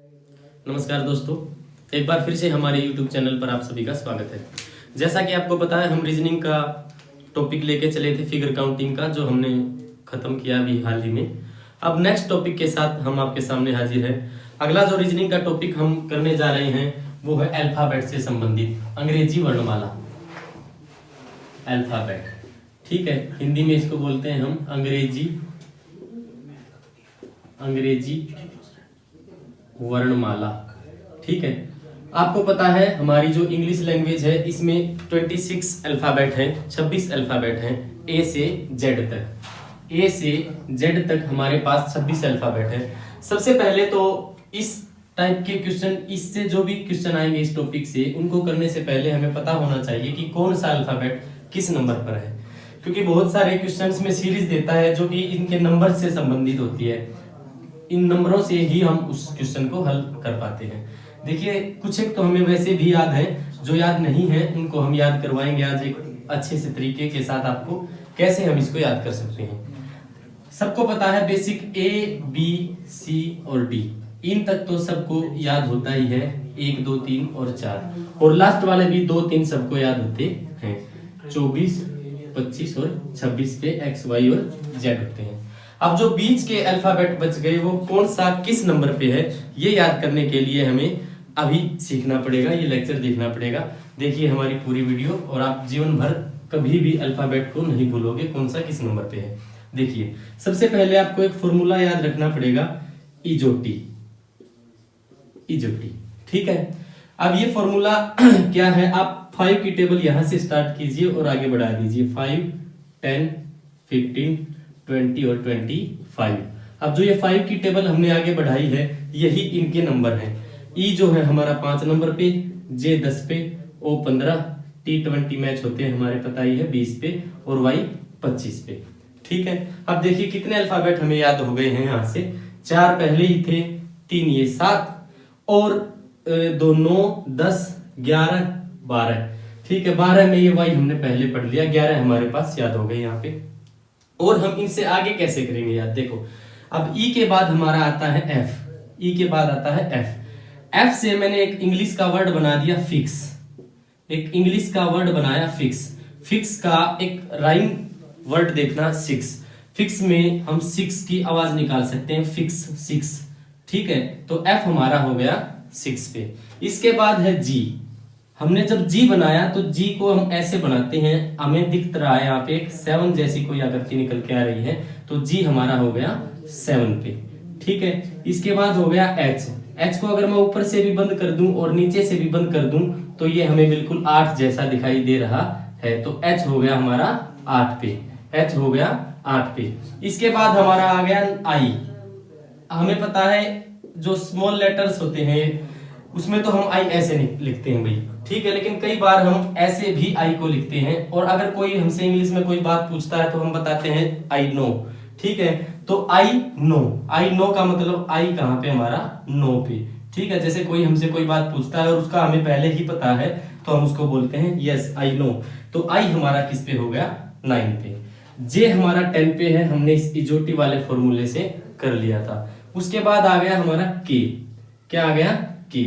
नमस्कार दोस्तों, एक बार फिर से हमारे YouTube चैनल पर आप सभी का स्वागत है। जैसा कि आपको पता है, हम रीजनिंग का टॉपिक लेके चले थे, फिगर काउंटिंग का, जो हमने खत्म किया अभी हाल ही में। अब नेक्स्ट टॉपिक के साथ हम आपके सामने हाजिर है। अगला जो रीजनिंग का टॉपिक हम करने जा रहे हैं वो है अल्फाबेट से संबंधित, अंग्रेजी वर्णमाला। अल्फाबेट, ठीक है, हिंदी में इसको बोलते हैं हम अंग्रेजी वर्णमाला। ठीक है, आपको पता है हमारी जो इंग्लिश लैंग्वेज है इसमें 26 अल्फाबेट हैं, 26 अल्फाबेट हैं, ए से जेड तक। ए से जेड तक हमारे पास 26 अल्फाबेट है। सबसे पहले तो इस टाइप के क्वेश्चन, इससे जो भी क्वेश्चन आएंगे इस टॉपिक से, उनको करने से पहले हमें पता होना चाहिए कि कौन सा अल्फाबेट किस नंबर पर है, क्योंकि बहुत सारे क्वेश्चंस में सीरीज देता है जो कि इनके नंबर से संबंधित होती है। इन नंबरों से ही हम उस क्वेश्चन को हल कर पाते हैं। देखिए, कुछ एक तो हमें वैसे भी याद है, जो याद नहीं है उनको हम याद करवाएंगे आज एक अच्छे से तरीके के साथ आपको, कैसे हम इसको याद कर सकते हैं। सबको पता है बेसिक ए बी सी और डी, इन तक तो सबको याद होता ही है, 1 2 3 और 4, और लास्ट वाले भी 2 3 सबको याद होते हैं। 24 25 और 26 पे एक्स वाई और जेड होते हैं। अब जो बीच के अल्फाबेट बच गए वो कौन सा किस नंबर पे है, ये याद करने के लिए हमें अभी सीखना पड़ेगा, ये लेक्चर देखना पड़ेगा। देखिए हमारी पूरी वीडियो, और आप जीवन भर कभी भी अल्फाबेट को नहीं भूलोगे कौन सा किस नंबर पे है। देखिए, सबसे पहले आपको एक फॉर्मूला याद रखना पड़ेगा, इजोटी। ठीक है, अब ये फॉर्मूला क्या है, आप 5 की टेबल यहां से स्टार्ट कीजिए और आगे बढ़ा दीजिए, 5 10 15 20 और 25। अब जो ये 5 की टेबल हमने आगे बढ़ाई है, यही इनके नंबर हैं। ई जो है हमारा 5 नंबर पे, जे 10 पे, ओ 15, टी 20 मैच होते हैं हमारे पता ही है 20 पे, और वाई 25 पे। ठीक है, अब देखिए कितने अल्फाबेट हमें याद हो गए हैं। यहाँ से 4 पहले ही थे, 3 ये 7, और 2 9 10 11 12। ठीक है, 12 में ये वाई हमने पहले पढ़ लिया, 11 हमारे पास याद हो गए यहाँ पे। और हम इनसे आगे कैसे करेंगे याद, देखो अब ई के बाद हमारा आता है एफ, ई के बाद आता है एफ। एफ से मैंने एक इंग्लिश का वर्ड बना दिया फिक्स, एक इंग्लिश का वर्ड बनाया फिक्स। फिक्स का एक राइम वर्ड देखना, सिक्स। फिक्स में हम 6 की आवाज निकाल सकते हैं, फिक्स 6। ठीक है, तो एफ हमारा हो गया 6 पे। इसके बाद है जी। हमने जब जी बनाया तो जी को हम ऐसे बनाते हैं, हमें दिख रहा है यहाँ पे एक 7 जैसी कोई आकृति निकल के आ रही है, तो जी हमारा हो गया 7 पे। ठीक है, इसके बाद हो गया एच। एच को अगर मैं ऊपर से भी बंद कर दूं और नीचे से भी बंद कर दूं तो ये हमें बिल्कुल 8 जैसा दिखाई दे रहा है, तो एच हो गया हमारा 8 पे। एच हो गया 8 पे। इसके बाद हमारा आ गया आई। हमें पता है जो स्मॉल लेटर्स होते हैं उसमें तो हम आई ऐसे लिखते हैं भाई, ठीक है, लेकिन कई बार हम ऐसे भी आई को लिखते हैं, और अगर कोई हमसे इंग्लिश में कोई बात पूछता है तो हम बताते हैं आई नो। ठीक है, तो आई नो का मतलब आई कहां पे, हमारा नो पे। ठीक है, जैसे कोई हमसे कोई बात पूछता है और उसका हमें पहले ही पता है तो हम उसको बोलते हैं यस आई नो। तो आई हमारा किस पे हो गया, 9 पे। जे हमारा 10 पे है, हमने इस इजोटी वाले फॉर्मूले से कर लिया था। उसके बाद आ गया हमारा के। क्या आ गया, के।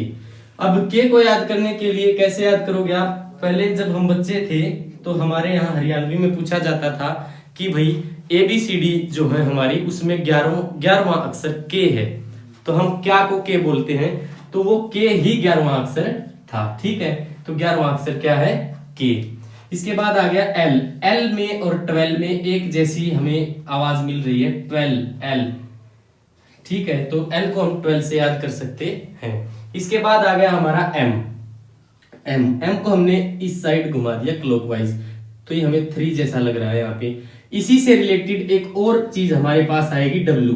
अब के को याद करने के लिए कैसे याद करोगे आप, पहले जब हम बच्चे थे तो हमारे यहाँ हरियाणवी में पूछा जाता था कि भाई ABCD जो है हमारी, उसमें 11वां अक्षर के है, तो हम क्या को के बोलते हैं, तो वो के ही 11वां अक्षर था। ठीक है, तो 11वां अक्षर क्या है, के। इसके बाद आ गया एल। एल में और 12 में एक जैसी हमें आवाज मिल रही है, 12 एल। ठीक है, तो एल को हम 12 से याद कर सकते हैं। इसके बाद आ गया हमारा एम। एम को हमने इस साइड घुमा दिया क्लॉकवाइज, तो ये हमें 3 जैसा लग रहा है यहाँ पे। इसी से रिलेटेड एक और चीज हमारे पास आएगी, डब्लू।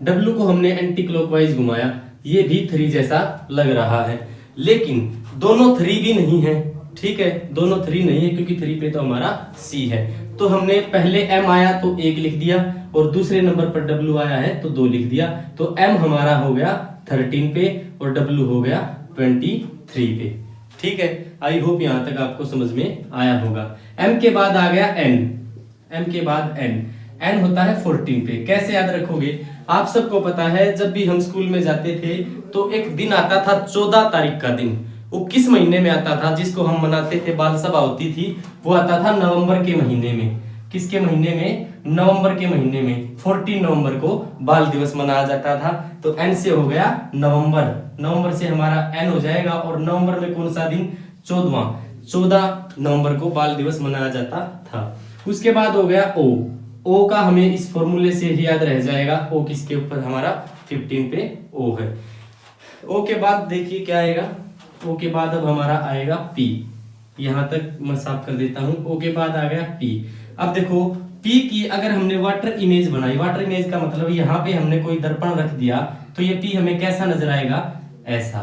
डब्लू को हमने एंटी क्लॉकवाइज घुमाया, ये भी 3 जैसा लग रहा है, लेकिन दोनों 3 भी नहीं है। ठीक है, दोनों 3 नहीं है, क्योंकि 3 पे तो हमारा सी है। तो हमने पहले एम आया तो 1 लिख दिया, और दूसरे नंबर पर डब्लू आया है तो 2 लिख दिया। तो एम हमारा हो गया 13 पे और डब्लू हो गया 23 पे। ठीक है, आई होप यहां तक आपको समझ में आया होगा। एम के बाद आ गया एन। एम के बाद एन। एन होता है 14 पे। कैसे याद रखोगे, आप सबको पता है जब भी हम स्कूल में जाते थे तो एक दिन आता था 14 तारीख का दिन। वो किस महीने में आता था जिसको हम मनाते थे, बाल सभा होती थी, वो आता था नवंबर के महीने में। किसके महीने में? नवंबर के महीने में। 14 नवंबर को बाल दिवस मनाया जाता था। तो एन से हो गया नवंबर, नवंबर से हमारा एन हो जाएगा। और नवंबर में कौन सा दिन? 14 नवंबर को बाल दिवस मनाया जाता था। उसके बाद हो गया ओ। ओ का हमें इस फॉर्मूले से ही याद रह जाएगा। ओ किसके ऊपर? हमारा 15 पे ओ है। ओ के बाद देखिए क्या आएगा। ओ के बाद अब हमारा आएगा पी। यहां तक मैं साफ कर देता हूं। ओ के बाद आ गया पी। अब देखो पी की अगर हमने वाटर इमेज बनाई, वाटर इमेज का मतलब यहाँ पे हमने कोई दर्पण रख दिया तो ये पी हमें कैसा नजर आएगा? ऐसा।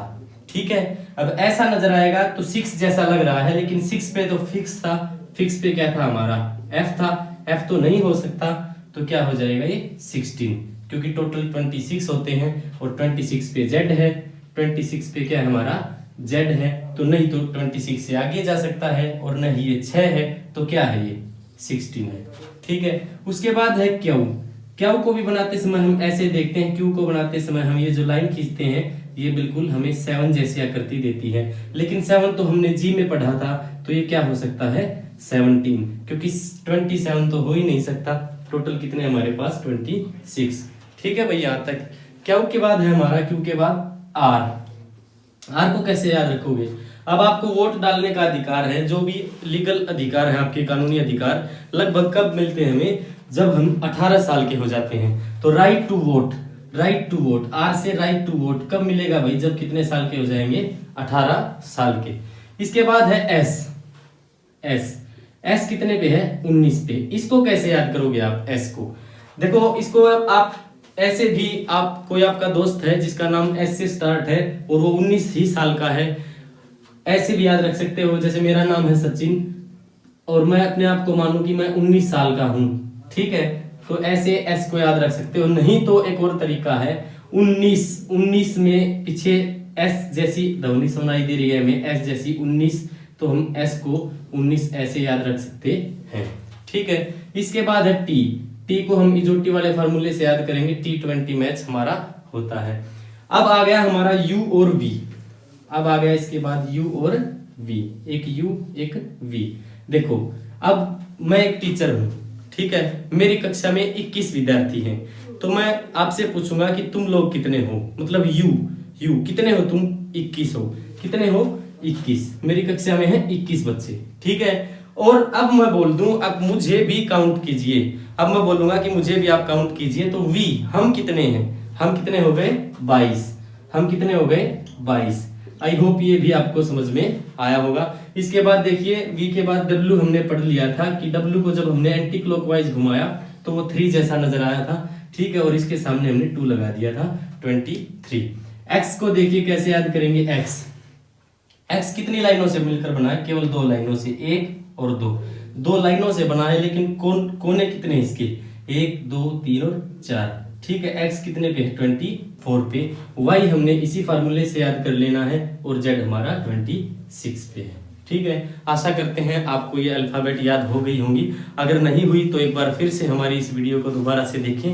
ठीक है, अब ऐसा नजर आएगा तो 6 जैसा लग रहा है, लेकिन 6 पे तो फिक्स था। फिक्स पे क्या था? हमारा एफ था। एफ तो नहीं हो सकता, तो क्या हो जाएगा ये? 16, क्योंकि टोटल 26 होते हैं और 26 पे जेड है। 26 पे क्या है? हमारा जेड है। तो नहीं तो 26 से आगे जा सकता है, और नहीं ये 6 है, तो क्या है? ये 16 है। ठीक है, उसके बाद है क्यू। क्यू को भी बनाते समय हम ऐसे देखते हैं। क्यू को बनाते समय हम ये जो लाइन खींचते हैं ये बिल्कुल हमें 7 जैसी आकृति देती है, लेकिन 7 तो हमने जी में पढ़ा था, तो ये क्या हो सकता है? 17, क्योंकि 27 तो हो ही नहीं सकता। टोटल कितने हमारे पास? 26। ठीक है भाई, यहां तक। क्यू के बाद है हमारा, क्यू के बाद आर। आर को कैसे याद रखोगे? अब आपको वोट डालने का अधिकार है, जो भी लीगल अधिकार है आपके, कानूनी अधिकार, लगभग कब मिलते हैं हमें? जब हम 18 साल के हो जाते हैं। तो right to vote, right to vote, आर से राइट टू वोट कब मिलेगा भाई? जब कितने साल के हो जाएंगे? 18 साल के। इसके बाद है एस। एस, एस कितने पे है? 19 पे। इसको कैसे याद करोगे आप? एस को देखो, इसको आप ऐसे भी, आप कोई आपका दोस्त है जिसका नाम एस से स्टार्ट है और वो 19 ही साल का है, ऐसे भी याद रख सकते हो। जैसे मेरा नाम है सचिन और मैं अपने आप को मानूं कि मैं 19 साल का हूं। ठीक है, तो ऐसे एस को याद रख सकते हो। नहीं तो एक और तरीका है, 19 में पीछे एस जैसी ध्वनि सुनाई दे रही है हमें, एस जैसी 19, तो हम एस को 19 ऐसे याद रख सकते हैं। ठीक है, इसके बाद है टी। टी को हम इजोटी वाले फार्मूले से याद करेंगे। T20 मैच हमारा होता है। अब आ गया हमारा यू और वी। अब आ गया इसके बाद यू और वी, एक यू एक वी। देखो, अब मैं एक टीचर हूं, ठीक है, मेरी कक्षा में 21 विद्यार्थी हैं, तो मैं आपसे पूछूंगा कि तुम लोग कितने हो, मतलब यू कितने हो? तुम 21 हो। कितने हो? 21। मेरी कक्षा में है 21 बच्चे। ठीक है, और अब मैं बोल दूं अब मुझे भी काउंट कीजिए। अब मैं बोलूंगा कि मुझे भी आप काउंट कीजिए, तो वी हम कितने हैं? हम कितने हो गए? 22। हम कितने हो गए? 22। आई होप ये भी आपको समझ में आया होगा। इसके बाद देखिए V के बाद W हमने पढ़ लिया था कि W को जब हमने एंटी क्लॉकवाइज घुमाया तो वो 3 जैसा नजर आया था। ठीक है, और इसके सामने हमने 2 लगा दिया था, 23। X को देखिए कैसे याद करेंगे? X कितनी लाइनों से मिलकर बना है? केवल 2 लाइनों से, 1 और 2 लाइनों से बना है, लेकिन कोने कितने इसके? 1 2 3 और 4। ठीक है, x कितने पे है? 24 पे। y हमने इसी फार्मूले से याद कर लेना है, और z हमारा 26 पे है। ठीक है, आशा करते हैं आपको ये अल्फाबेट याद हो गई होंगी। अगर नहीं हुई तो एक बार फिर से हमारी इस वीडियो को दोबारा से देखें,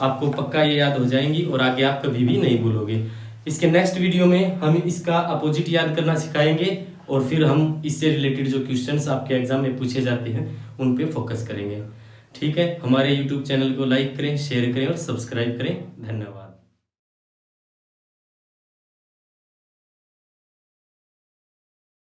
आपको पक्का ये याद हो जाएंगी और आगे आप कभी भी नहीं भूलोगे। इसके नेक्स्ट वीडियो में हम इसका अपोजिट याद करना सिखाएंगे, और फिर हम इससे रिलेटेड जो क्वेश्चंस आपके एग्जाम में पूछे जाते हैं उन पे फोकस करेंगे। ठीक है, हमारे YouTube चैनल को लाइक करें, शेयर करें और सब्सक्राइब करें। धन्यवाद।